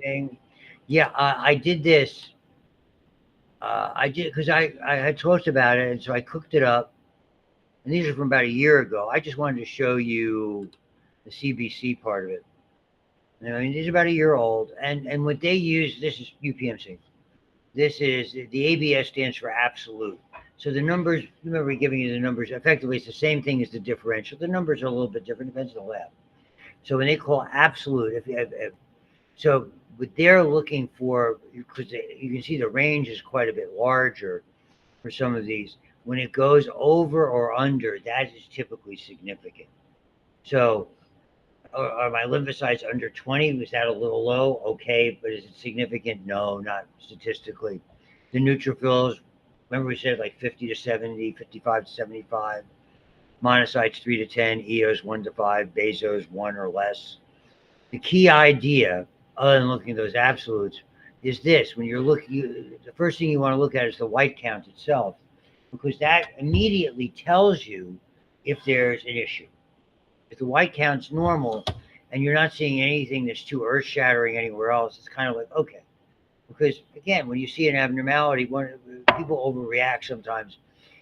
Ding. Yeah, I did this. I did because I had talked about it, and so I cooked it up. And these are from about a year ago. I just wanted to show you the CBC part of it. You know, I mean, these are about a year old, and what they use. This is UPMC. This is the ABS stands for absolute. So the numbers. Remember giving you the numbers. Effectively, it's the same thing as the differential. The numbers are a little bit different, depends on the lab. So when they call absolute, if so what they're looking for, because you can see the range is quite a bit larger for some of these. When it goes over or under, that is typically significant. So are my lymphocytes under 20? Was that a little low? Okay, but is it significant? No, not statistically. The neutrophils, remember we said like 50 to 70, 55 to 75. Monocytes 3 to 10, EOs 1 to 5, basos 1 or less. The key idea, other than looking at those absolutes, is this: when you're looking, the first thing you want to look at is the white count itself, because that immediately tells you if there's an issue. If the white count's normal and you're not seeing anything that's too earth shattering anywhere else, it's kind of like, okay. Because again, when you see an abnormality, people overreact sometimes.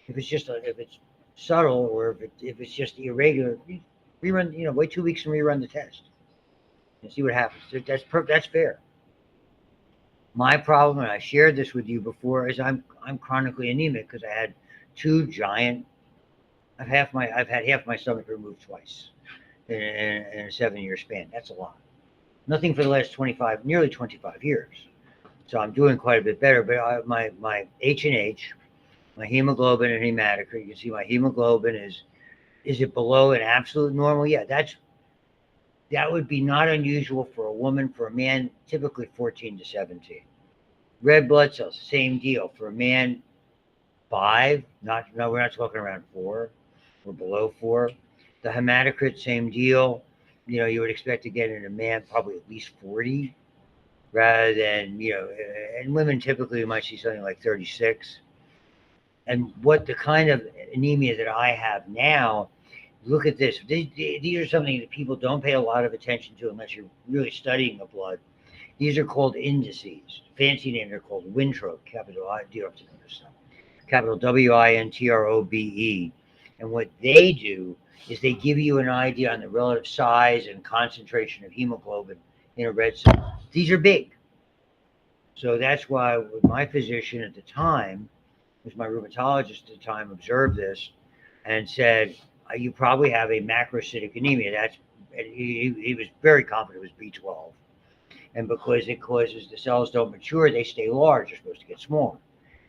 If it's just if it's subtle, or if it's just irregular, rerun. Wait 2 weeks and rerun the test and see what happens. That's fair. My problem, and I shared this with you before, is I'm chronically anemic because I had two giant. I've had half my stomach removed twice in a 7-year span. That's a lot. Nothing for the last nearly 25 years. So I'm doing quite a bit better. But my H&H, my hemoglobin and hematocrit, you can see my hemoglobin is it below an absolute normal? Yeah, that would be not unusual for a woman. For a man, typically 14 to 17. Red blood cells, same deal. For a man, 5. No, we're not talking around 4. We're below 4. The hematocrit, same deal. You would expect to get in a man probably at least 40, rather than and women typically you might see something like 36. And what the kind of anemia that I have now, look at this. These are something that people don't pay a lot of attention to unless you're really studying the blood. These are called indices. Fancy name, they're called Wintrobe, capital I, do you have to know this stuff? Capital WINTROBE. And what they do is they give you an idea on the relative size and concentration of hemoglobin in a red cell. These are big. So that's why my physician at the time, was my rheumatologist at the time, observed this and said, you probably have a macrocytic anemia. He was very confident it was B12. And because it causes the cells don't mature, they stay large. They're supposed to get smaller.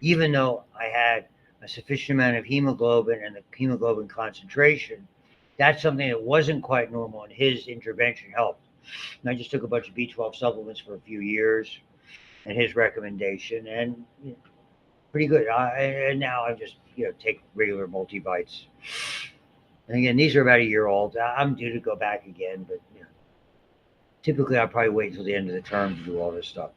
Even though I had a sufficient amount of hemoglobin and the hemoglobin concentration, that's something that wasn't quite normal, and his intervention helped. And I just took a bunch of B12 supplements for a few years, and his recommendation, and pretty good. And now I just take regular multivites. And again, these are about a year old. I'm due to go back again, but typically I'll probably wait until the end of the term to do all this stuff.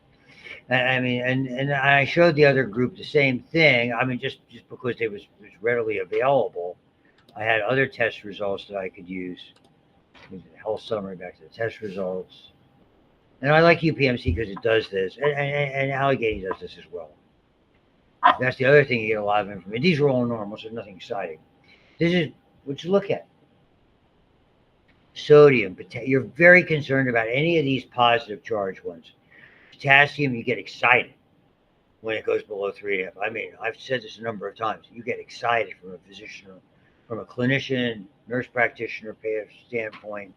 I mean, and I showed the other group the same thing. I mean, just because it was readily available, I had other test results that I could use. Health summary, back to the test results. And I like UPMC because it does this, and Allegheny does this as well. That's the other thing, you get a lot of information. These are all normal, so nothing exciting. This is what you look at. Sodium, you're very concerned about any of these positive charge ones. Potassium, you get excited when it goes below 3.5. I mean, I've said this a number of times. You get excited from a physician, from a clinician, nurse practitioner standpoint.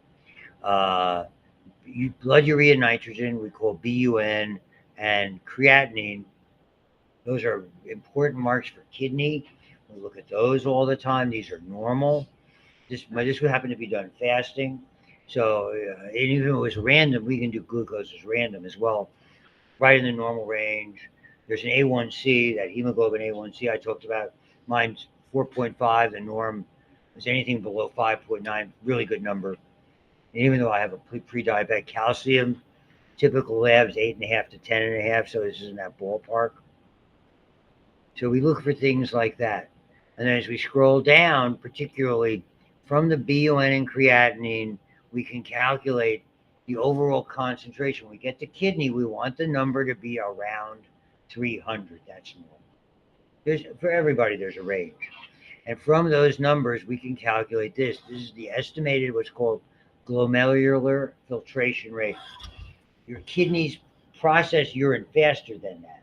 Blood urea nitrogen, we call BUN, and creatinine. Those are important marks for kidney. We look at those all the time. These are normal. This would happen to be done fasting. So even if it was random, we can do glucose as random as well, right in the normal range. There's an A1C, that hemoglobin A1C I talked about. Mine's 4.5. The norm is anything below 5.9. Really good number. And even though I have a pre-diabetic, calcium, typical labs 8.5 to 10.5. So this is in that ballpark. So we look for things like that. And then as we scroll down, particularly from the BUN and creatinine, we can calculate, the overall concentration. When we get the kidney, we want the number to be around 300. That's normal. For everybody, there's a range. And from those numbers, we can calculate this. This is the estimated what's called glomerular filtration rate. Your kidneys process urine faster than that.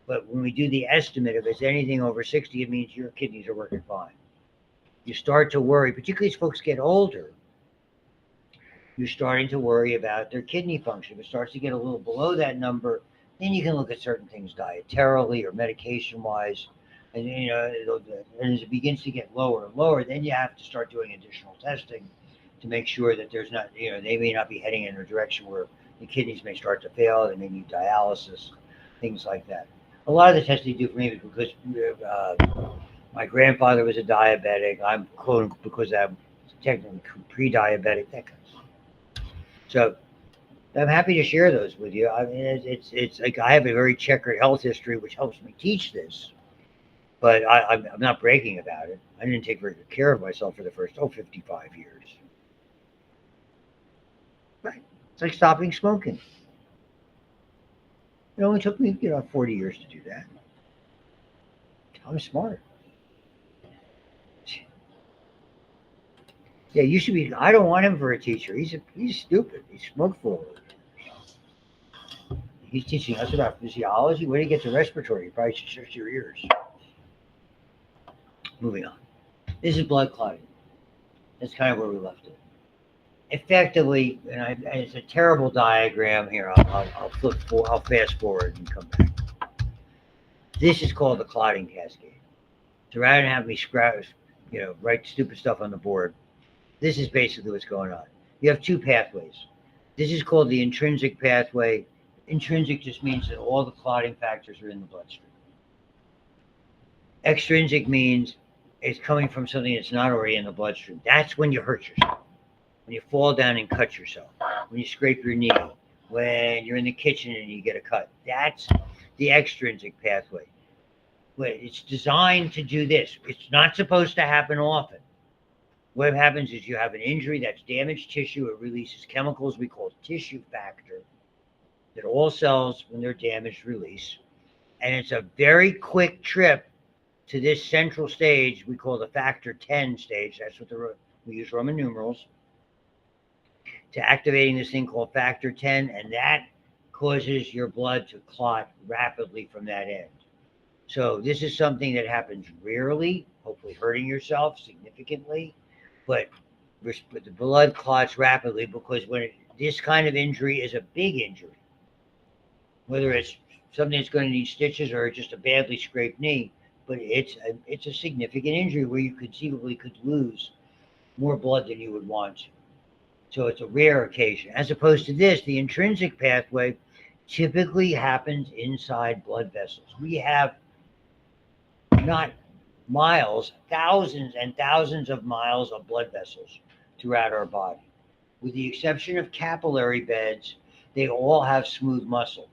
But when we do the estimate, if it's anything over 60, it means your kidneys are working fine. You start to worry, particularly as folks get older, you're starting to worry about their kidney function. If it starts to get a little below that number, then you can look at certain things dietarily or medication-wise. And, and as it begins to get lower and lower, then you have to start doing additional testing to make sure that there's not, they may not be heading in a direction where the kidneys may start to fail. They may need dialysis, things like that. A lot of the tests they do for me is because my grandfather was a diabetic. I'm quoting because I'm technically pre-diabetic. That kind of stuff. So I'm happy to share those with you. I mean, it's like I have a very checkered health history, which helps me teach this. But I'm not bragging about it. I didn't take very good care of myself for the first 55 years. Right? It's like stopping smoking. It only took me, 40 years to do that. I'm smart. Yeah, you should be. I don't want him for a teacher. He's stupid. He smoked for a living. He's teaching us about physiology. When he gets a respiratory, he probably should search your ears. Moving on. This is blood clotting. That's kind of where we left it. Effectively, and it's a terrible diagram here. I'll fast forward and come back. This is called the clotting cascade. So rather than have me write stupid stuff on the board, this is basically what's going on. You have two pathways. This is called the intrinsic pathway. Intrinsic just means that all the clotting factors are in the bloodstream. Extrinsic means it's coming from something that's not already in the bloodstream. That's when you hurt yourself. When you fall down and cut yourself. When you scrape your knee. When you're in the kitchen and you get a cut. That's the extrinsic pathway. But it's designed to do this. It's not supposed to happen often. What happens is you have an injury that's damaged tissue. It releases chemicals we call tissue factor that all cells, when they're damaged, release. And it's a very quick trip to this central stage we call the factor 10 stage. That's what we use Roman numerals to activating this thing called factor 10, and that causes your blood to clot rapidly from that end. So this is something that happens rarely, hopefully hurting yourself significantly, but the blood clots rapidly because this kind of injury is a big injury. Whether it's something that's going to need stitches or just a badly scraped knee, but it's a significant injury where you conceivably could lose more blood than you would want to. So it's a rare occasion. As opposed to this, the intrinsic pathway typically happens inside blood vessels. We have not miles, thousands and thousands of miles of blood vessels throughout our body. With the exception of capillary beds, they all have smooth muscle.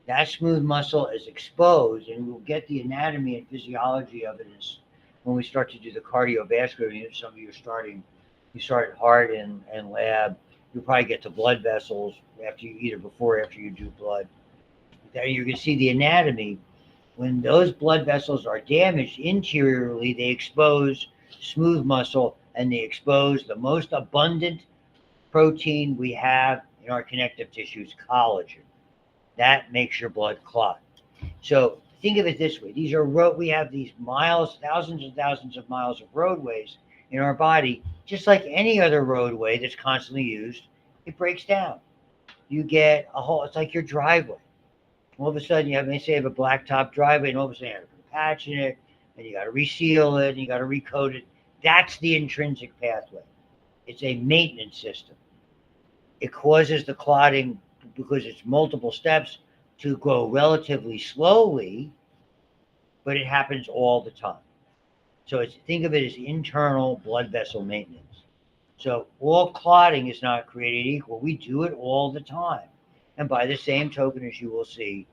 That smooth muscle is exposed, and we'll get the anatomy and physiology of it when we start to do the cardiovascular unit. Some of you start hard in lab, you'll probably get to blood vessels after you do blood. There you can see the anatomy. When those blood vessels are damaged interiorly, they expose smooth muscle and they expose the most abundant protein we have in our connective tissues, collagen. That makes your blood clot. So think of it this way. We have these miles, thousands and thousands of miles of roadways in our body. Just like any other roadway that's constantly used, it breaks down. You get a hole. It's like your driveway. All of a sudden, you have a blacktop driveway, and all of a sudden, you have to put a patch in it, and you got to reseal it, and you got to recoat it. That's the intrinsic pathway. It's a maintenance system. It causes the clotting because it's multiple steps to go relatively slowly, but it happens all the time. So think of it as internal blood vessel maintenance. So all clotting is not created equal. We do it all the time. And by the same token, as you will see,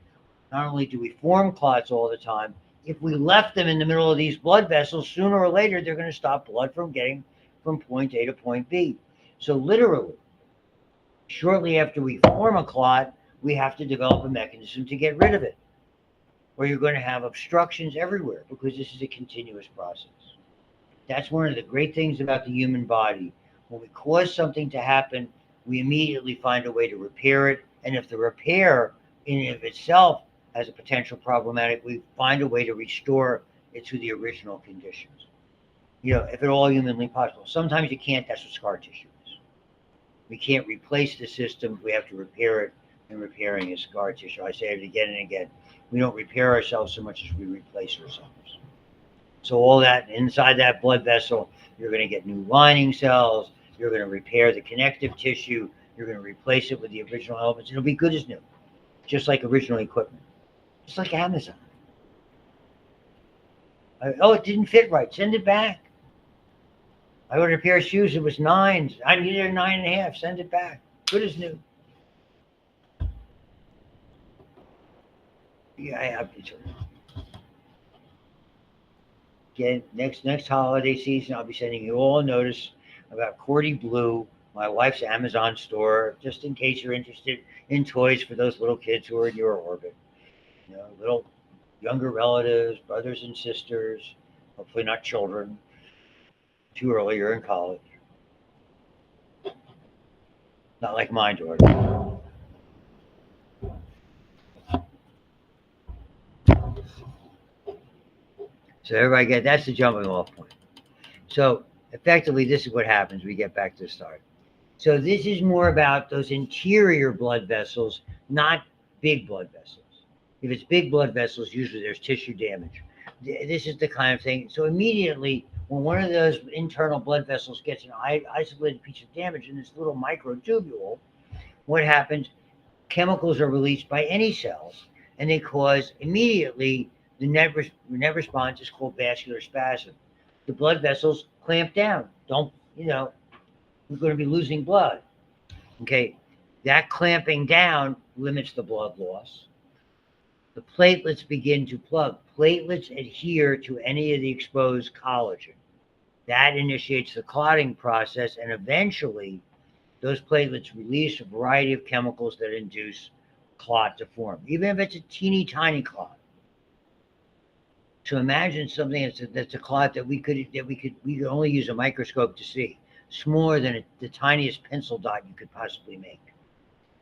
not only do we form clots all the time, if we left them in the middle of these blood vessels, sooner or later, they're going to stop blood from getting from point A to point B. So literally, Shortly after we form a clot, we have to develop a mechanism to get rid of it, or you're going to have obstructions everywhere because this is a continuous process. That's one of the great things about the human body. When we cause something to happen, we immediately find a way to repair it. And if the repair in and of itself has a potential problematic, we find a way to restore it to the original conditions. If at all humanly possible. Sometimes you can't, that's what scar tissue is. We can't replace the system, we have to repair it, and repairing is scar tissue. I say it again and again. We don't repair ourselves so much as we replace ourselves. So all that inside that blood vessel, you're going to get new lining cells, you're going to repair the connective tissue, you're going to replace it with the original elements. It'll be good as new, just like original equipment, just like Amazon. Oh, it didn't fit right. Send it back. I ordered a pair of shoes. It was 9s. I needed a 9.5. Send it back. Good as new. Yeah, I have to. Again, next holiday season, I'll be sending you all a notice about Cordy Blue, my wife's Amazon store, just in case you're interested in toys for those little kids who are in your orbit. Little younger relatives, brothers and sisters, hopefully not children. Too early, you're in college. Not like my daughter. So everybody that's the jumping off point. So effectively, this is what happens. We get back to the start. So this is more about those interior blood vessels, not big blood vessels. If it's big blood vessels, usually there's tissue damage. This is the kind of thing. So immediately, when one of those internal blood vessels gets an isolated piece of damage in this little microtubule, what happens? Chemicals are released by any cells, and they cause immediately the net response is called vascular spasm. The blood vessels clamp down. We're going to be losing blood. Okay, that clamping down limits the blood loss. The platelets begin to plug. Platelets adhere to any of the exposed collagen. That initiates the clotting process, and eventually those platelets release a variety of chemicals that induce clot to form, even if it's a teeny tiny clot. So imagine something that's a clot that we could only use a microscope to see, smaller than the tiniest pencil dot you could possibly make.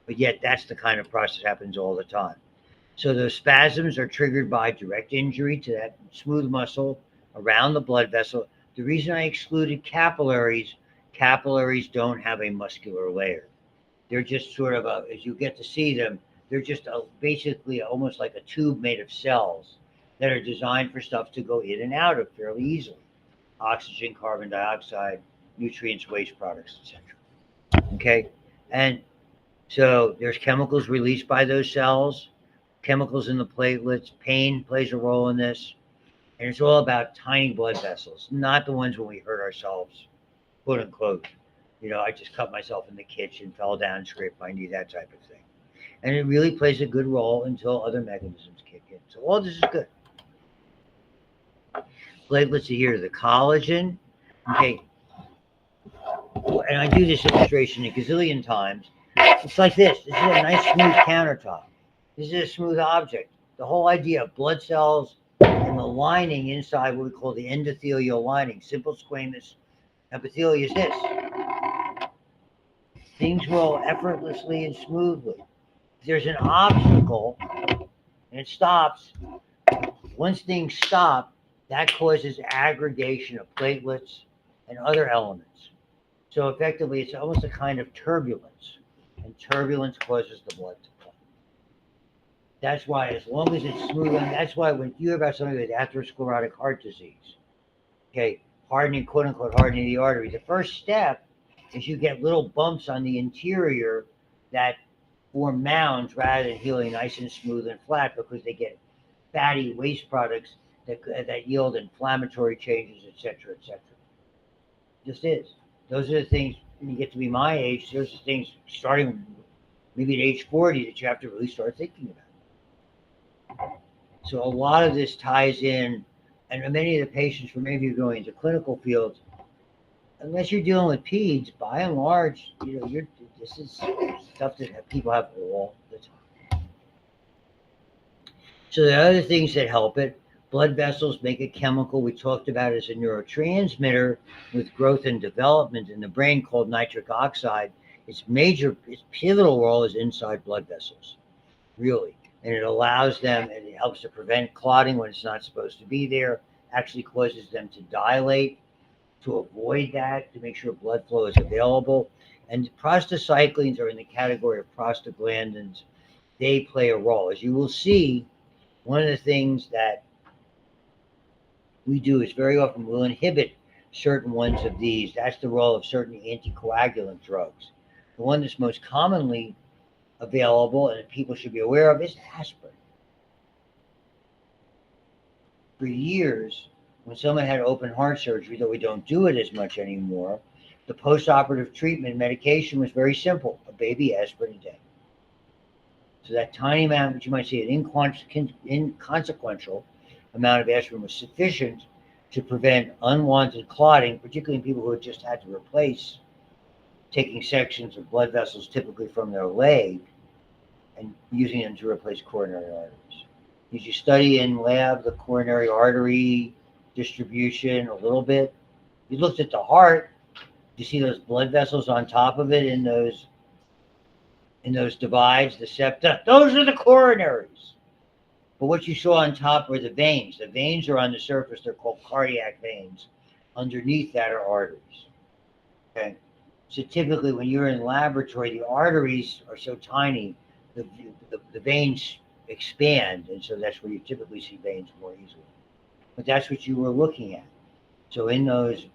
But yet that's the kind of process that happens all the time. So those spasms are triggered by direct injury to that smooth muscle around the blood vessel. The reason I excluded capillaries don't have a muscular layer. They're just sort of as you get to see them, they're just basically almost like a tube made of cells that are designed for stuff to go in and out of fairly easily. Oxygen, carbon dioxide, nutrients, waste products, etc. Okay? And so there's chemicals released by those cells, chemicals in the platelets, pain plays a role in this. And it's all about tiny blood vessels, not the ones when we hurt ourselves, quote unquote. I just cut myself in the kitchen, fell down, scraped my knee, that type of thing. And it really plays a good role until other mechanisms kick in. So all this is good. Platelets adhere to the collagen. Okay. And I do this illustration a gazillion times. It's like this. This is a nice smooth countertop. This is a smooth object. The whole idea of blood cells and the lining inside what we call the endothelial lining, simple squamous epithelium, is this. Things roll effortlessly and smoothly. If there's an obstacle and it stops, once things stop, that causes aggregation of platelets and other elements. So effectively, it's almost a kind of turbulence, and turbulence causes the blood to flow. That's why, as long as it's smooth, and that's why when you hear about somebody with atherosclerotic heart disease, okay, hardening, quote unquote, hardening the artery, the first step is you get little bumps on the interior that form mounds rather than healing nice and smooth and flat, because they get fatty waste products that yield inflammatory changes, etc., etc. Just is. Those are the things, when you get to be my age, those are things starting maybe at age 40 that you have to really start thinking about. So a lot of this ties in, and many of the patients, for maybe you're going into clinical fields, unless you're dealing with peds, by and large, this is stuff that people have all the time. So there are other things that help it. Blood vessels make a chemical we talked about as a neurotransmitter with growth and development in the brain called nitric oxide. Its pivotal role is inside blood vessels, really. And it allows them, and it helps to prevent clotting when it's not supposed to be there, actually causes them to dilate, to avoid that, to make sure blood flow is available. And prostacyclines are in the category of prostaglandins. They play a role. As you will see, one of the things that we do is very often we'll inhibit certain ones of these. That's the role of certain anticoagulant drugs. The one that's most commonly available and that people should be aware of is aspirin. For years, when someone had open heart surgery, though we don't do it as much anymore, the postoperative treatment medication was very simple: a baby aspirin a day. So that tiny amount, which you might say an inconsequential amount of aspirin, was sufficient to prevent unwanted clotting, particularly in people who had just had to replace taking sections of blood vessels, typically from their leg, and using them to replace coronary arteries. Did you study in lab the coronary artery distribution a little bit? You looked at the heart. You see those blood vessels on top of it in those divides, the septa? Those are the coronaries. But what you saw on top were the veins. The veins are on the surface. They're called cardiac veins. Underneath that are arteries. Okay. So typically when you're in laboratory, the arteries are so tiny, the veins expand. And so that's where you typically see veins more easily. But that's what you were looking at. So in those,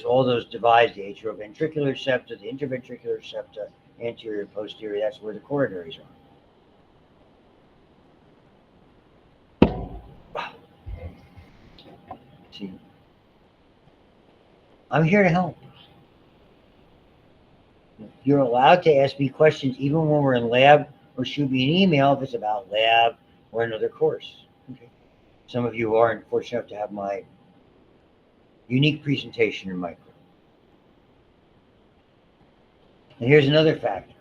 all those divides, the atrioventricular septa, the interventricular septa, anterior, posterior, that's where the coronaries are. See, I'm here to help. You're allowed to ask me questions even when we're in lab, or shoot me an email if it's about lab or another course. Okay. Some of you aren't fortunate enough to have my unique presentation in micro. And here's another factor.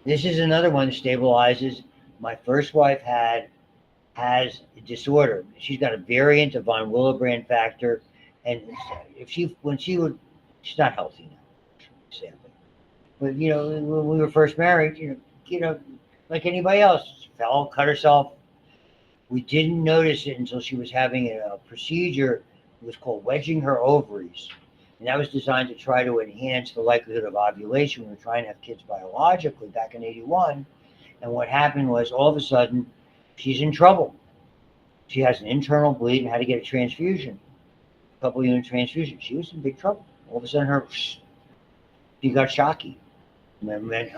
This is another one that stabilizes. My first wife has a disorder. She's got a variant of von Willebrand factor, and she's not healthy now, sadly. But when we were first married, like anybody else, she fell, cut herself. We didn't notice it until she was having a procedure. It was called wedging her ovaries. And that was designed to try to enhance the likelihood of ovulation. We were trying to have kids biologically back in 81. And what happened was all of a sudden, she's in trouble. She has an internal bleed and had to get a transfusion, a couple unit transfusion. She was in big trouble. All of a sudden, she got shocky. And that meant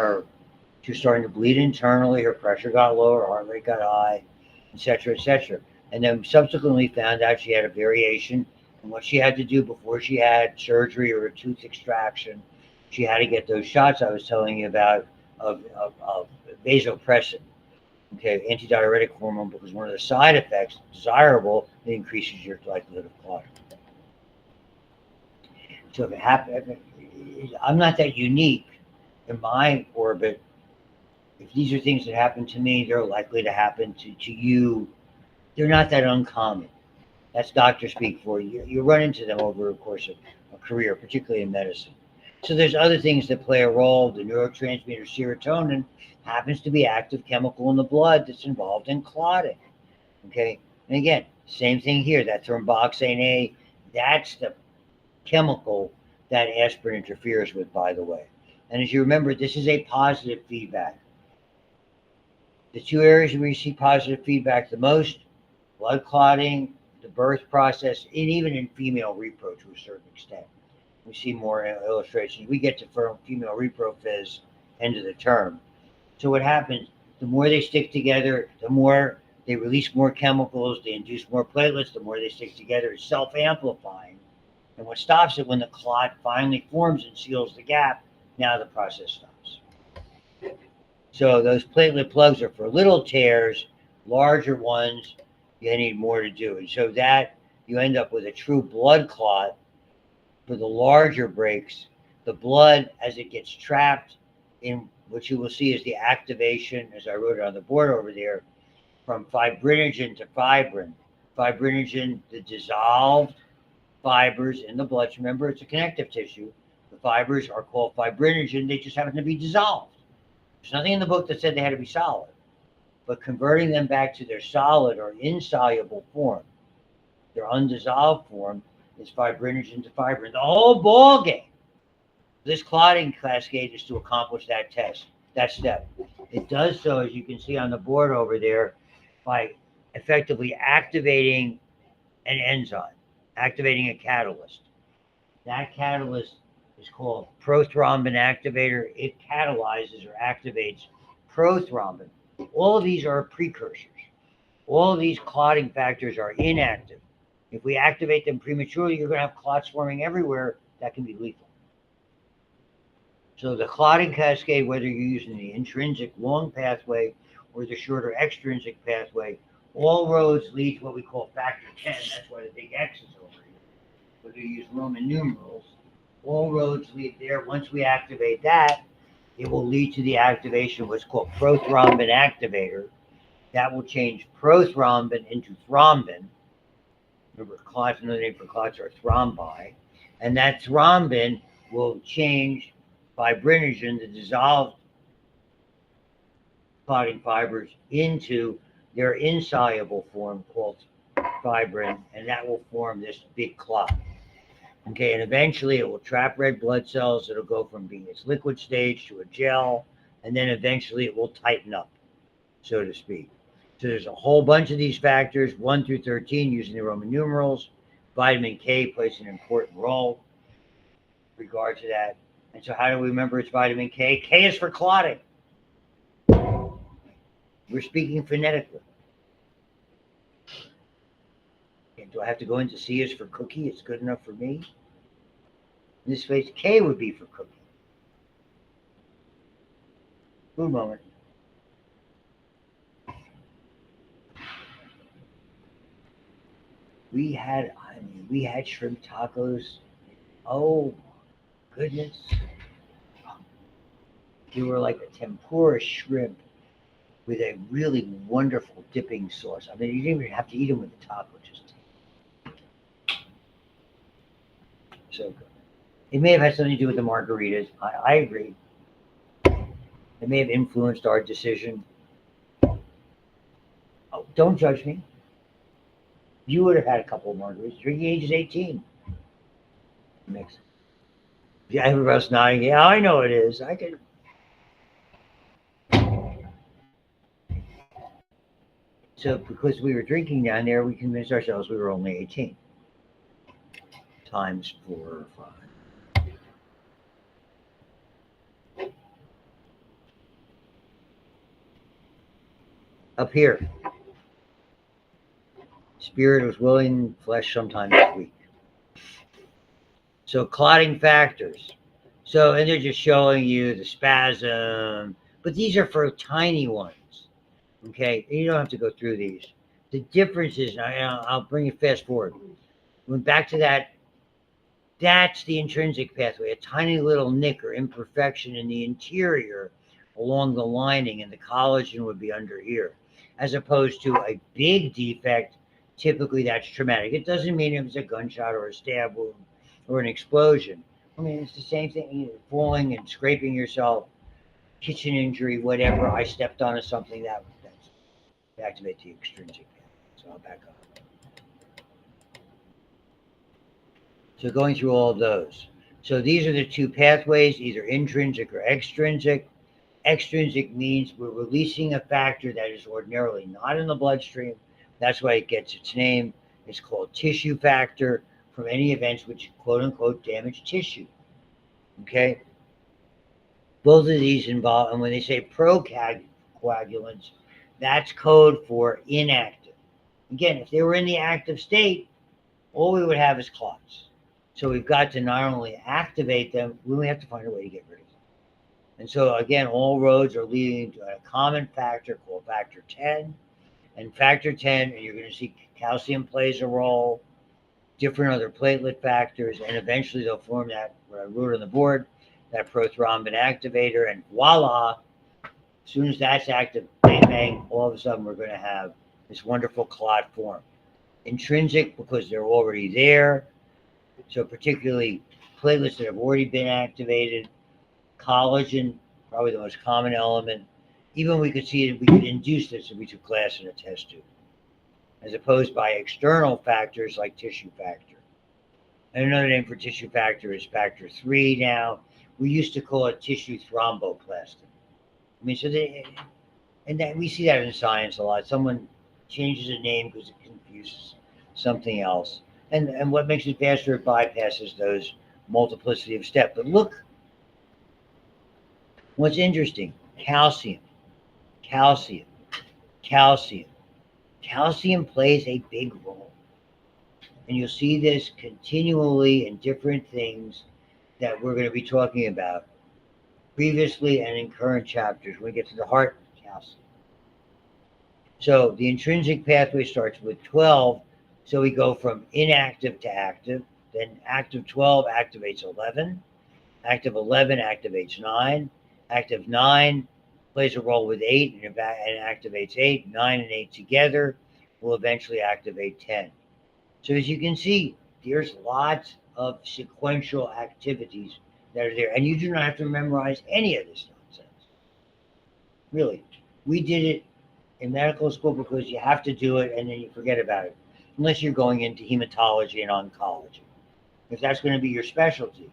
she was starting to bleed internally. Her pressure got lower, her heart rate got high, et cetera, et cetera. And then subsequently found out she had a variation. And what she had to do before she had surgery or a tooth extraction, she had to get those shots I was telling you about of vasopressin, okay, antidiuretic hormone, because one of the side effects, desirable, it increases your likelihood of clotting. So if it happens, I'm not that unique in my orbit. If these are things that happen to me, they're likely to happen to you. They're not that uncommon. That's doctor speak for you. You run into them over the course of a career, particularly in medicine. So there's other things that play a role. The neurotransmitter serotonin happens to be active chemical in the blood that's involved in clotting. Okay, and again, same thing here. That thromboxane A, that's the chemical that aspirin interferes with, by the way. And as you remember, this is a positive feedback. The two areas where you see positive feedback the most: blood clotting, the birth process, and even in female repro to a certain extent. We see more illustrations. We get to female repro phys end of the term. So what happens, the more they stick together, the more they release more chemicals, they induce more platelets, the more they stick together. It's self-amplifying. And what stops it, when the clot finally forms and seals the gap, now the process stops. So those platelet plugs are for little tears. Larger ones, you need more to do. And so that you end up with a true blood clot. For the larger breaks, the blood, as it gets trapped in what you will see is the activation, as I wrote it on the board over there, from fibrinogen to fibrin. Fibrinogen, the dissolved fibers in the blood. Remember, it's a connective tissue. The fibers are called fibrinogen. They just happen to be dissolved. There's nothing in the book that said they had to be solid. But converting them back to their solid or insoluble form, their undissolved form, is fibrinogen to fibrin. The whole ball game. This clotting cascade is to accomplish that step. It does so, as you can see on the board over there, by effectively activating an enzyme, activating a catalyst. That catalyst is called prothrombin activator. It catalyzes or activates prothrombin. All of these are precursors. All of these clotting factors are inactive. If we activate them prematurely, you're going to have clots forming everywhere that can be lethal. So the clotting cascade, whether you're using the intrinsic long pathway or the shorter extrinsic pathway, all roads lead to what we call factor 10. That's why the big X is over here. Whether you use Roman numerals, all roads lead there. Once we activate that, it will lead to the activation of what's called prothrombin activator. That will change prothrombin into thrombin. Remember, clots, another name for clots are thrombi. And that thrombin will change fibrinogen, the dissolved clotting fibers, into their insoluble form called fibrin, and that will form this big clot. Okay, and eventually it will trap red blood cells. It'll go from being its liquid stage to a gel, and then eventually it will tighten up, so to speak. So there's a whole bunch of these factors, 1 through 13, using the Roman numerals. Vitamin K plays an important role in regard to that. And so how do we remember it's vitamin K? K is for clotting. We're speaking phonetically. And do I have to go into C is for cookie? It's good enough for me. In this case, K would be for cookie. Food moment. We had shrimp tacos. Oh, goodness. They were like a tempura shrimp with a really wonderful dipping sauce. I mean, you didn't even have to eat them with the taco. Just so good. It may have had something to do with the margaritas. I agree. It may have influenced our decision. Oh, don't judge me. You would have had a couple of margaritas. Drinking age is 18. Mix. Yeah, everybody else nodding. Yeah, I know it is. I can. So because we were drinking down there, we convinced ourselves we were only 18. Times 4 or 5. Up here. Spirit was willing, flesh sometimes weak. So clotting factors. So, and they're just showing you the spasm, but these are for tiny ones. Okay, you don't have to go through these. The difference is, I'll bring it fast forward. Went back to that. That's the intrinsic pathway, a tiny little nick or imperfection in the interior along the lining, and the collagen would be under here, as opposed to a big defect. Typically, that's traumatic. It doesn't mean it was a gunshot or a stab wound or an explosion. I mean, it's the same thing, you know, falling and scraping yourself, kitchen injury, whatever. I stepped onto something that's activate the extrinsic pathway. So I'll back up. So going through all of those. So these are the two pathways, either intrinsic or extrinsic. Extrinsic means we're releasing a factor that is ordinarily not in the bloodstream. That's why it gets its name. It's called tissue factor from any events which quote unquote damage tissue. Okay? Both of these involve, and when they say procoagulants, that's code for inactive. Again, if they were in the active state, all we would have is clots. So we've got to not only activate them, we have to find a way to get rid of them. And so again, all roads are leading to a common factor called factor 10. And factor 10, and you're going to see calcium plays a role, different other platelet factors, and eventually they'll form that, what I wrote on the board, that prothrombin activator, and voila, as soon as that's active, bang, bang, all of a sudden we're going to have this wonderful clot form. Intrinsic, because they're already there. So particularly platelets that have already been activated, collagen, probably the most common element. Even we could see it, we could induce this if we took glass in a test tube, as opposed by external factors like tissue factor. And another name for tissue factor is factor 3 now. We used to call it tissue thromboplastin. I mean, so they, and that we see that in science a lot. Someone changes a name because it confuses something else. And what makes it faster, it bypasses those multiplicity of steps. But look, what's interesting, calcium, calcium, calcium. Calcium plays a big role. And you'll see this continually in different things that we're going to be talking about previously and in current chapters when we get to the heart calcium. So the intrinsic pathway starts with 12. So we go from inactive to active. Then active 12 activates 11. Active 11 activates 9. Active 9 plays a role with 8 and activates 8. 9 and 8 together will eventually activate 10. So as you can see, there's lots of sequential activities that are there. And you do not have to memorize any of this nonsense. Really. We did it in medical school because you have to do it and then you forget about it. Unless you're going into hematology and oncology. If that's going to be your specialty.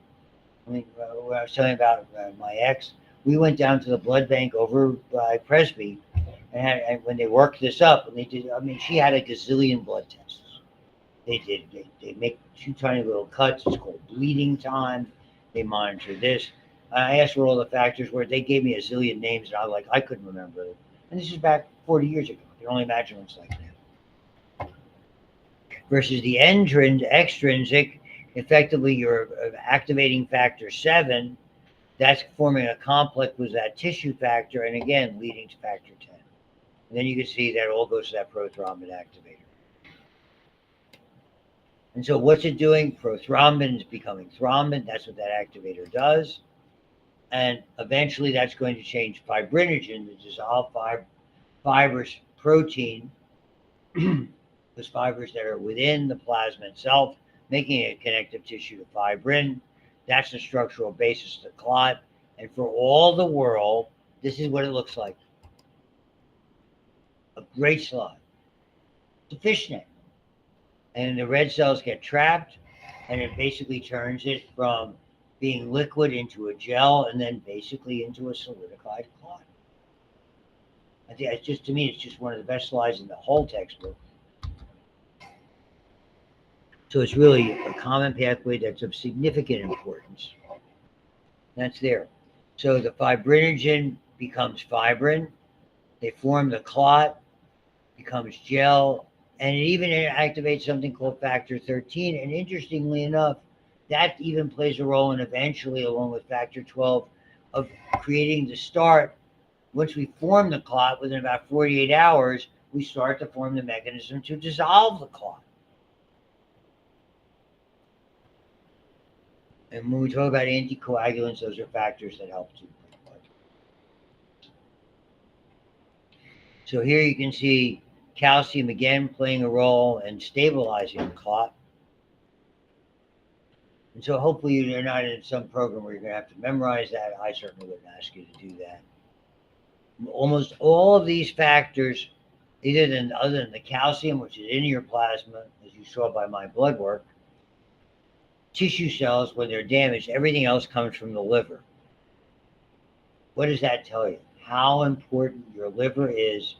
I mean, what I was telling about my ex, we went down to the blood bank over by Presby, and when they worked this up, and they did, I mean, she had a gazillion blood tests. They make 2 tiny little cuts. It's called bleeding time. They monitor this. I asked where all the factors were. They gave me a zillion names, and I was like, I couldn't remember it. And this is back 40 years ago. You can only imagine what it's like now. Versus the extrinsic, effectively you're activating factor 7. That's forming a complex with that tissue factor, and again, leading to factor 10. And then you can see that all goes to that prothrombin activator. And so what's it doing? Prothrombin is becoming thrombin. That's what that activator does. And eventually that's going to change fibrinogen, to dissolve fibrous protein, those fibers that are within the plasma itself, making it connective tissue to fibrin. That's the structural basis of the clot. And for all the world, this is what it looks like. A great slide. It's a fishnet. And the red cells get trapped, and it basically turns it from being liquid into a gel, and then basically into a solidified clot. I think it's just, to me, it's just one of the best slides in the whole textbook. So it's really a common pathway that's of significant importance. That's there. So the fibrinogen becomes fibrin. They form the clot, becomes gel, and it even activates something called factor 13. And interestingly enough, that even plays a role in eventually, along with factor 12, of creating the start. Once we form the clot, within about 48 hours, we start to form the mechanism to dissolve the clot. And when we talk about anticoagulants, those are factors that help too. So here you can see calcium again playing a role in stabilizing the clot. And so hopefully you're not in some program where you're going to have to memorize that. I certainly wouldn't ask you to do that. Almost all of these factors, other than the calcium, which is in your plasma, as you saw by my blood work, tissue cells, when they're damaged, everything else comes from the liver. What does that tell you? How important your liver is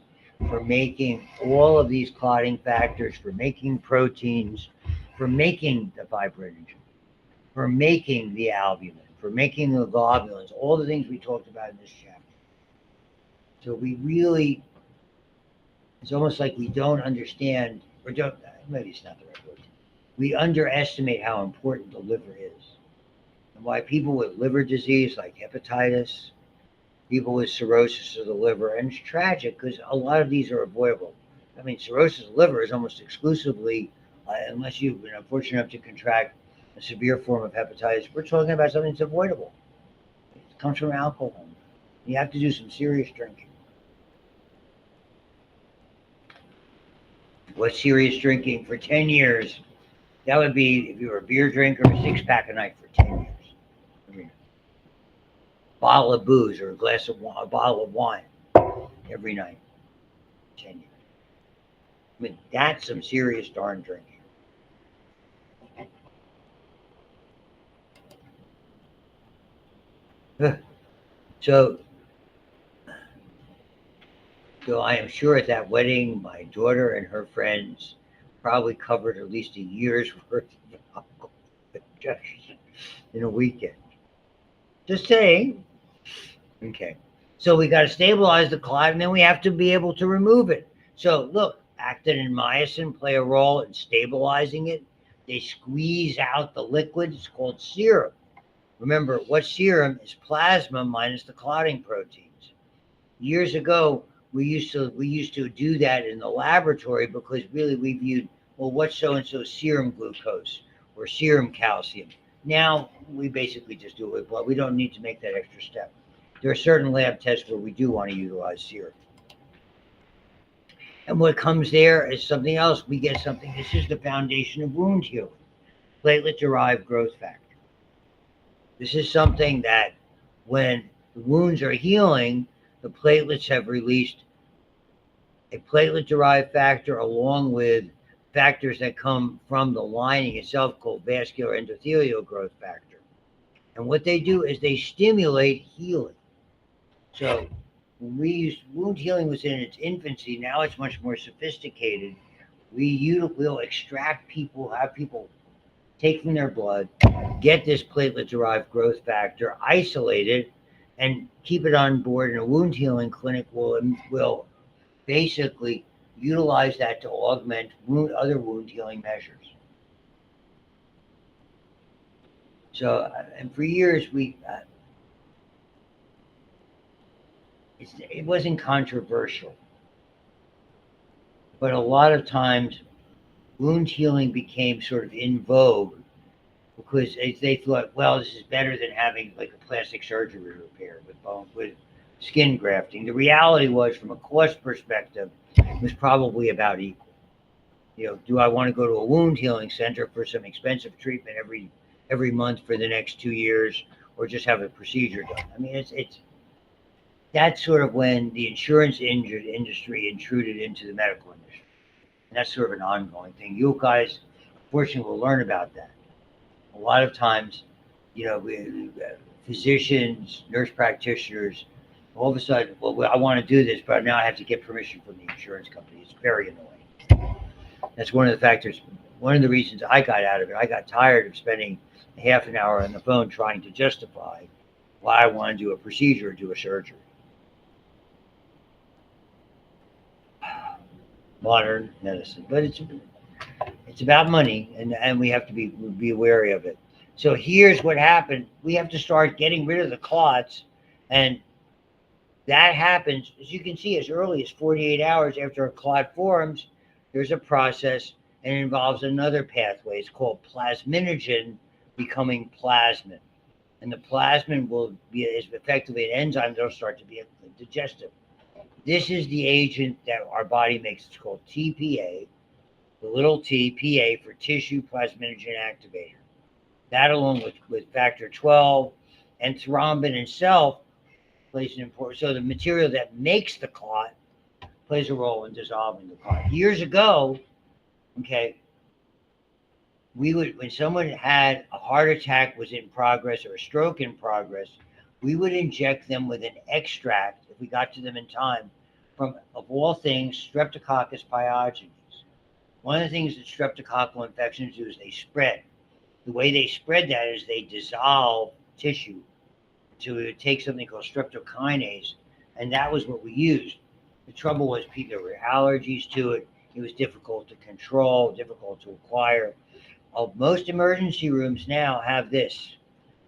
for making all of these clotting factors, for making proteins, for making the fibrinogen, for making the albumin, for making the globulins, all the things we talked about in this chapter. So we really, it's almost like we don't understand, or don't, maybe it's not the right word. We underestimate how important the liver is, and why people with liver disease like hepatitis, people with cirrhosis of the liver, and it's tragic because a lot of these are avoidable. I mean, cirrhosis of the liver is almost exclusively, unless you've been unfortunate enough to contract a severe form of hepatitis, we're talking about something that's avoidable. comes from alcohol. You have to do some serious drinking. What's serious drinking for 10 years? That would be if you were a beer drinker, a 6-pack a night for 10 years. I mean, a bottle of booze or a bottle of wine every night, 10 years. I mean, that's some serious darn drinking. So I am sure at that wedding, my daughter and her friends probably covered at least a year's worth of alcohol just in a weekend. Just saying. Okay. So we got to stabilize the clot, and then we have to be able to remove it. So look, actin and myosin play a role in stabilizing it. They squeeze out the liquid. It's called serum. Remember, what serum is? Plasma minus the clotting proteins. Years ago, we used to do that in the laboratory because really we viewed, well, what's so-and-so serum glucose or serum calcium? Now we basically just do it with blood. We don't need to make that extra step. There are certain lab tests where we do want to utilize serum. And what comes there is something else. We get something. This is the foundation of wound healing. Platelet-derived growth factor. This is something that when the wounds are healing, the platelets have released a platelet-derived factor along with factors that come from the lining itself called vascular endothelial growth factor. And what they do is they stimulate healing. So when wound healing was in its infancy, now it's much more sophisticated. We'll extract people, have people take from their blood, get this platelet-derived growth factor, isolate it, and keep it on board. And a wound healing clinic will basically utilize that to augment other wound healing measures. So, and for years it wasn't controversial, but a lot of times wound healing became sort of in vogue because they thought, well, this is better than having like a plastic surgery repair with skin grafting. The reality was, from a cost perspective, it was probably about equal. Do I want to go to a wound healing center for some expensive treatment every month for the next 2 years, or just have a procedure done? I mean, that's sort of when the insurance industry intruded into the medical industry. And that's sort of an ongoing thing. You guys, unfortunately, will learn about that. A lot of times, physicians, nurse practitioners, all of a sudden, well, I want to do this, but now I have to get permission from the insurance company. It's very annoying. That's one of the factors, one of the reasons I got out of it. I got tired of spending half an hour on the phone trying to justify why I want to do a procedure or do a surgery. Modern medicine, but it's about money, and we have to be wary of it. So here's what happened. We have to start getting rid of the clots, and that happens, as you can see, as early as 48 hours after a clot forms. There's a process, and it involves another pathway. It's called plasminogen becoming plasmin, and the plasmin is effectively an enzyme that'll start to be digestive. This is the agent that our body makes. It's called TPA, the little t, PA for tissue plasminogen activator. That, along with factor 12 and thrombin itself, plays an important. So the material that makes the clot plays a role in dissolving the clot. Years ago, when someone had a heart attack was in progress or a stroke in progress, we would inject them with an extract, if we got to them in time, from, of all things, Streptococcus pyogenes. One of the things that streptococcal infections do is they spread. The way they spread that is they dissolve tissue to take something called streptokinase, and that was what we used. The trouble was there were allergies to it. It was difficult to control, difficult to acquire. Most emergency rooms now have this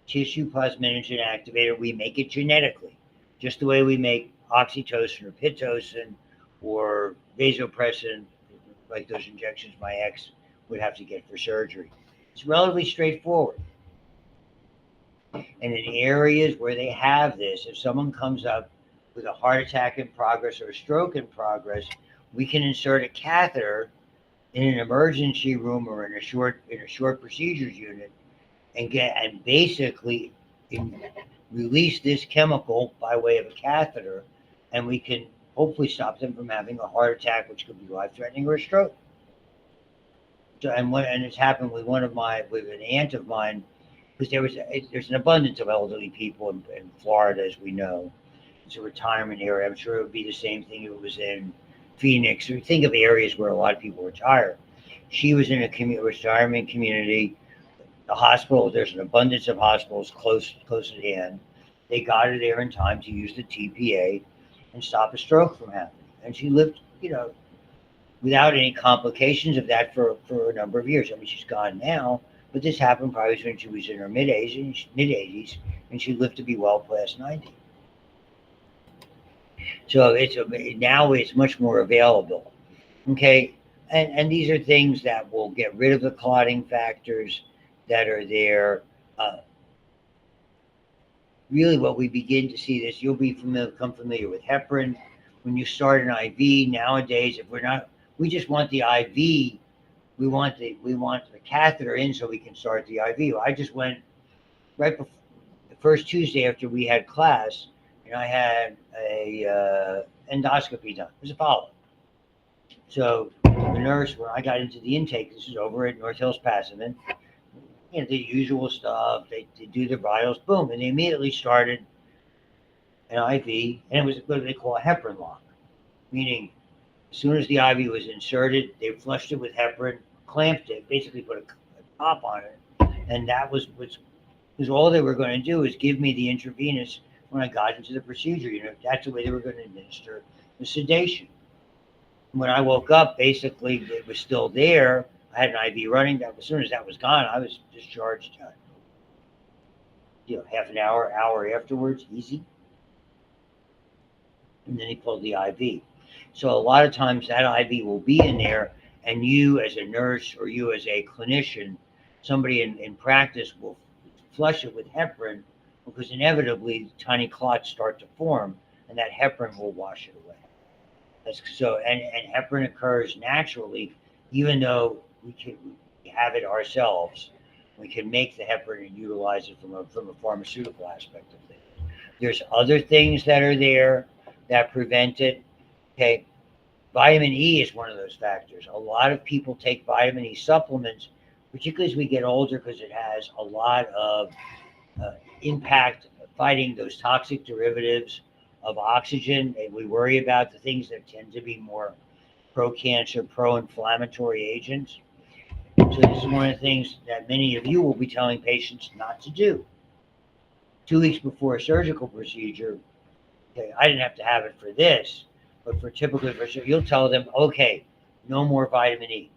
tissue plasminogen activator. We make it genetically, just the way we make oxytocin or pitocin or vasopressin, like those injections my ex would have to get for surgery. It's relatively straightforward. And in areas where they have this, if someone comes up with a heart attack in progress or a stroke in progress, we can insert a catheter in an emergency room or in a short procedures unit and basically release this chemical by way of a catheter, and we can hopefully stop them from having a heart attack, which could be life threatening, or a stroke. So, and it's happened with with an aunt of mine, because there's an abundance of elderly people in Florida, as we know. It's a retirement area. I'm sure it would be the same thing if it was in Phoenix. Or think of areas where a lot of people retire. She was in a retirement community. The hospital, there's an abundance of hospitals close at hand. They got her there in time to use the TPA and stop a stroke from happening. And she lived, without any complications of that for a number of years. I mean, she's gone now, but this happened probably when she was in her mid 80s, and she lived to be well past 90. So now it's much more available. Okay, and these are things that will get rid of the clotting factors that are there. Really, what we begin to see this, you'll become familiar with heparin. When you start an IV nowadays, if we just want the IV. We want the catheter in so we can start the IV. I just went right before the first Tuesday after we had class, and I had a endoscopy done. It was a follow-up. So the nurse, when I got into the intake, this is over at North Hills Pasadena, the usual stuff. They do their vitals, boom, and they immediately started an IV, and it was what they call a heparin lock, meaning as soon as the IV was inserted, they flushed it with heparin, clamped it, basically put a top on it, and that was all they were going to do is give me the intravenous when I got into the procedure unit. That's the way they were going to administer the sedation. When I woke up, basically it was still there. I had an IV running. As soon as that was gone, I was discharged. Half an hour afterwards, easy. And then he pulled the IV. So a lot of times that IV will be in there, and you as a nurse or you as a clinician, somebody in practice will flush it with heparin, because inevitably tiny clots start to form, and that heparin will wash it away. And heparin occurs naturally, even though we have it ourselves. We can make the heparin and utilize it from a pharmaceutical aspect of things. There's other things that are there that prevent it. Okay, vitamin E is one of those factors. A lot of people take vitamin E supplements, particularly as we get older, because it has a lot of impact fighting those toxic derivatives of oxygen. And we worry about the things that tend to be more pro-cancer, pro-inflammatory agents. So this is one of the things that many of you will be telling patients not to do. 2 weeks before a surgical procedure, okay, I didn't have to have it for this, but you'll tell them, okay, no more vitamin E,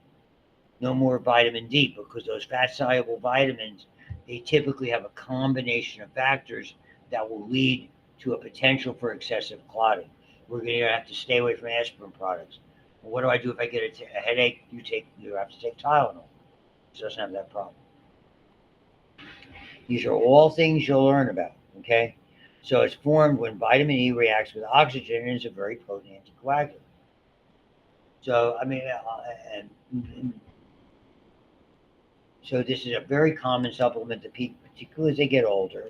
no more vitamin D, because those fat-soluble vitamins, they typically have a combination of factors that will lead to a potential for excessive clotting. We're going to have to stay away from aspirin products. Well, what do I do if I get a headache? You have to take Tylenol. It doesn't have that problem. These are all things you'll learn about, okay? So it's formed when vitamin E reacts with oxygen and is a very potent anticoagulant. So, so this is a very common supplement to people, particularly as they get older.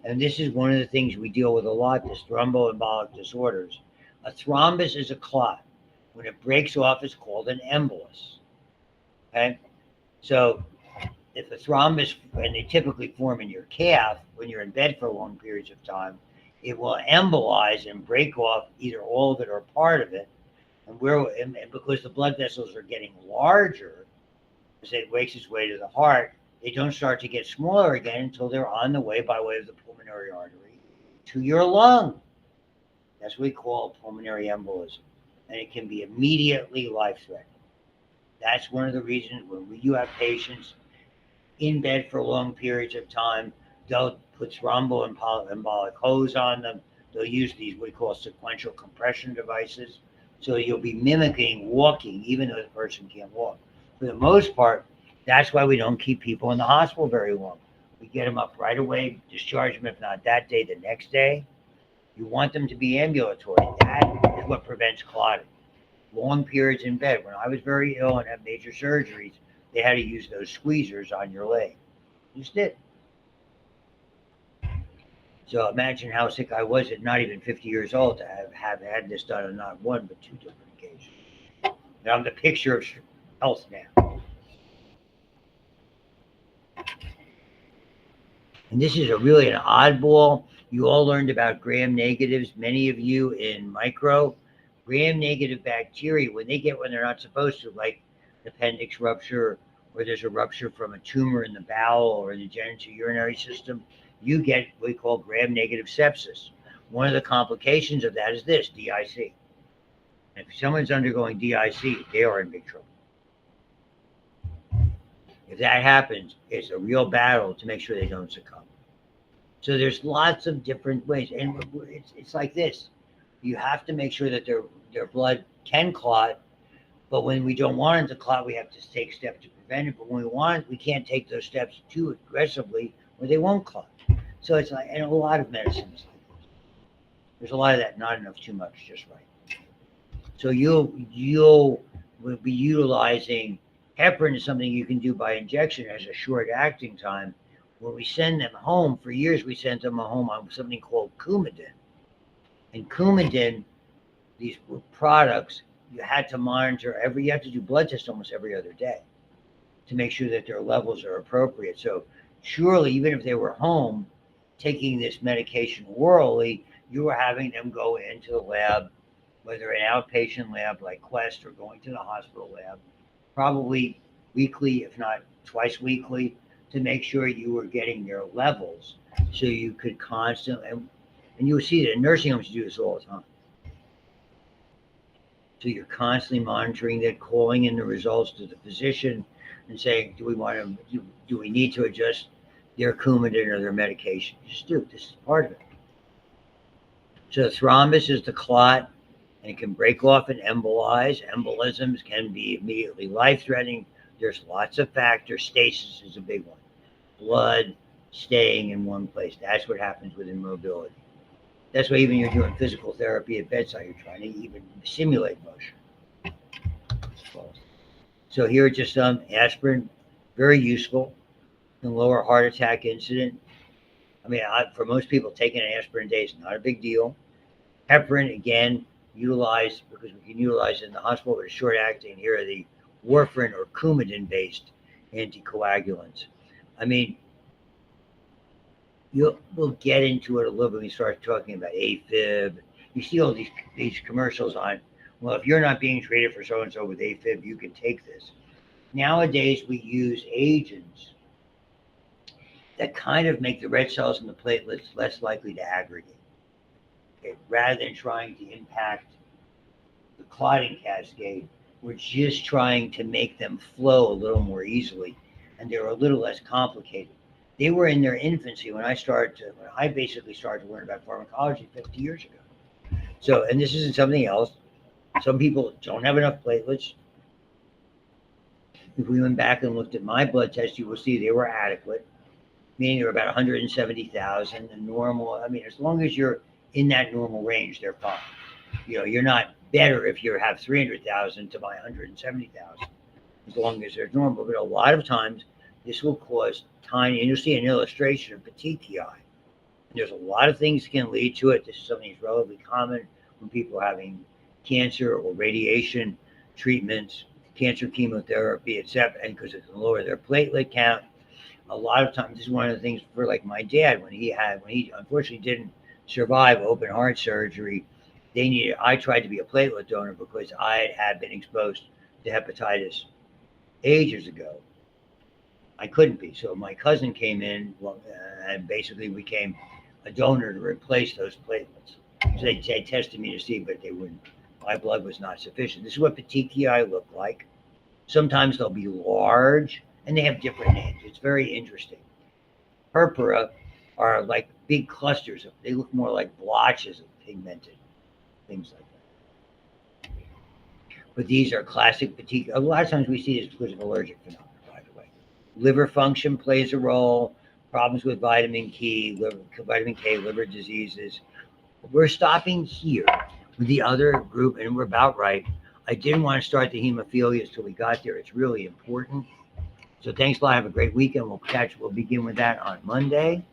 And this is one of the things we deal with a lot, this thromboembolic disorders. A thrombus is a clot. When it breaks off, it's called an embolus. Okay? So if a thrombus, and they typically form in your calf when you're in bed for long periods of time, it will embolize and break off either all of it or part of it. And because the blood vessels are getting larger, as it makes its way to the heart, they don't start to get smaller again until they're on the way by way of the pulmonary artery to your lung. That's what we call pulmonary embolism. And it can be immediately life-threatening. That's one of the reasons when you have patients in bed for long periods of time, they'll put thromboembolic hose on them. They'll use these what we call sequential compression devices. So you'll be mimicking walking, even though the person can't walk. For the most part, that's why we don't keep people in the hospital very long. We get them up right away, discharge them, if not that day, the next day. You want them to be ambulatory. That is what prevents clotting. Long periods in bed. When I was very ill and had major surgeries, they had to use those squeezers on your leg. Just did. So imagine how sick I was at not even 50 years old to have had this done on not one but two different occasions. And I'm the picture of health now. And this is really an oddball. You all learned about gram negatives, many of you in micro. Gram negative bacteria, when they're not supposed to, like appendix rupture, or there's a rupture from a tumor in the bowel or in the genitourinary system, you get what we call gram negative sepsis. One of the complications of that is this, DIC. And if someone's undergoing DIC, they are in big trouble. If that happens, it's a real battle to make sure they don't succumb. So there's lots of different ways. And it's like this. You have to make sure that their blood can clot, but when we don't want it to clot, we have to take steps to prevent it. But when we want it, we can't take those steps too aggressively or they won't clot. So it's like, and a lot of medicines like this. There's a lot of that, not enough, too much, just right. So you'll be utilizing heparin is something you can do by injection as a short acting time. When we send them home, for years we sent them home on something called Coumadin. And Coumadin, these products, you had to monitor you have to do blood tests almost every other day to make sure that their levels are appropriate. So surely, even if they were home taking this medication orally, you were having them go into the lab, whether an outpatient lab like Quest or going to the hospital lab, probably weekly, if not twice weekly, to make sure you were getting their levels so you could constantly, and you would see that in nursing homes do this all the time. So you're constantly monitoring that, calling in the results to the physician and saying, do we need to adjust their Coumadin or their medication? Just do it. This is part of it. So thrombus is the clot, and it can break off and embolize. Embolisms can be immediately life-threatening. There's lots of factors. Stasis is a big one. Blood staying in one place. That's what happens with immobility. That's why even you're doing physical therapy at bedside, you're trying to even simulate motion. So here are just some aspirin, very useful in lower heart attack incident. I mean, for most people, taking an aspirin a day is not a big deal. Heparin, again, utilized because we can utilize it in the hospital, but it's short acting. Here are the warfarin or Coumadin-based anticoagulants. I mean, we'll get into it a little bit when we start talking about AFib. You see all these commercials on, well, if you're not being treated for so-and-so with AFib, you can take this. Nowadays, we use agents that kind of make the red cells and the platelets less likely to aggregate. Okay? Rather than trying to impact the clotting cascade, we're just trying to make them flow a little more easily, and they're a little less complicated. They were in their infancy when I basically started to learn about pharmacology 50 years ago. So, and this isn't something else. Some people don't have enough platelets. If we went back and looked at my blood test, you will see they were adequate, meaning they're about 170,000. And normal, I mean, as long as you're in that normal range, they're fine. You're not better if you have 300,000 to buy 170,000, as long as they're normal. But a lot of times, this will cause tiny, and you'll see an illustration of petechiae. There's a lot of things that can lead to it. This is something that's relatively common when people are having cancer or radiation treatments, cancer chemotherapy, etc., and because it can lower their platelet count. A lot of times, this is one of the things for like my dad, when he unfortunately didn't survive open heart surgery, I tried to be a platelet donor because I had been exposed to hepatitis ages ago. I couldn't be. So my cousin came in and basically became a donor to replace those platelets. So they tested me to see, but they wouldn't. My blood was not sufficient. This is what petechiae look like. Sometimes they'll be large, and they have different names. It's very interesting. Purpura are like big clusters. They look more like blotches of pigmented things like that. But these are classic petechiae. A lot of times we see this because of allergic phenomena. Liver function plays a role. problems with vitamin K, liver diseases. We're stopping here with the other group, and we're about right. I didn't want to start the hemophilia until we got there. It's really important. So thanks a lot. Have a great weekend. We'll begin with that on Monday.